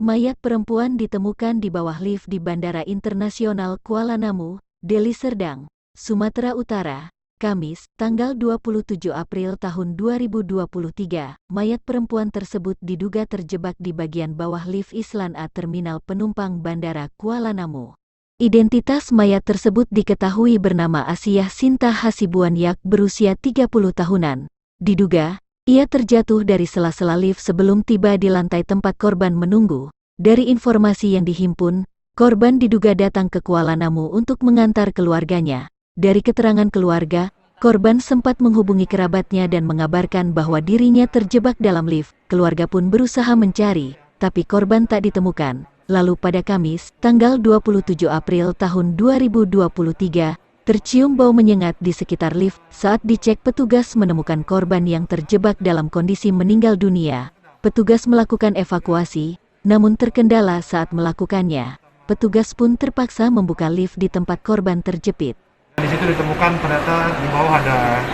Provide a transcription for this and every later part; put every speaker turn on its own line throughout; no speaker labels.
Mayat perempuan ditemukan di bawah lift di Bandara Internasional Kuala Namu, Deli Serdang, Sumatera Utara, Kamis, tanggal 27 April tahun 2023. Mayat perempuan tersebut diduga terjebak di bagian bawah lift Islan A Terminal Penumpang Bandara Kuala Namu. Identitas mayat tersebut diketahui bernama Asiyah Sinta Hasibuan Yak berusia 30 tahunan. Diduga, ia terjatuh dari sela-sela lift sebelum tiba di lantai tempat korban menunggu. Dari informasi yang dihimpun, korban diduga datang ke Kuala Namu untuk mengantar keluarganya. Dari keterangan keluarga, korban sempat menghubungi kerabatnya dan mengabarkan bahwa dirinya terjebak dalam lift. Keluarga pun berusaha mencari, tapi korban tak ditemukan. Lalu pada Kamis, tanggal 27 April tahun 2023, tercium bau menyengat di sekitar lift. Saat dicek, petugas menemukan korban yang terjebak dalam kondisi meninggal dunia. Petugas melakukan evakuasi, namun terkendala saat melakukannya. Petugas pun terpaksa membuka lift di tempat korban terjepit.
Di situ ditemukan ternyata di bawah ada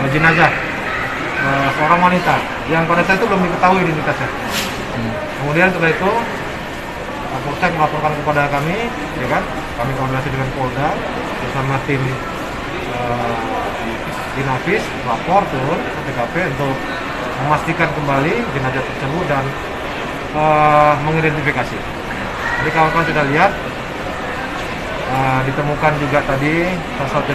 jenazah seorang wanita yang pada saat itu belum diketahui identitasnya. Kemudian setelah itu Polsek melaporkan kepada kami, ya kan? Kami koordinasi dengan Polda bersama tim Dinafis, lapor turun ke TKP untuk memastikan kembali jenazah tersebut dan mengidentifikasi. Jadi kawan-kawan sudah lihat, ditemukan juga tadi salah satu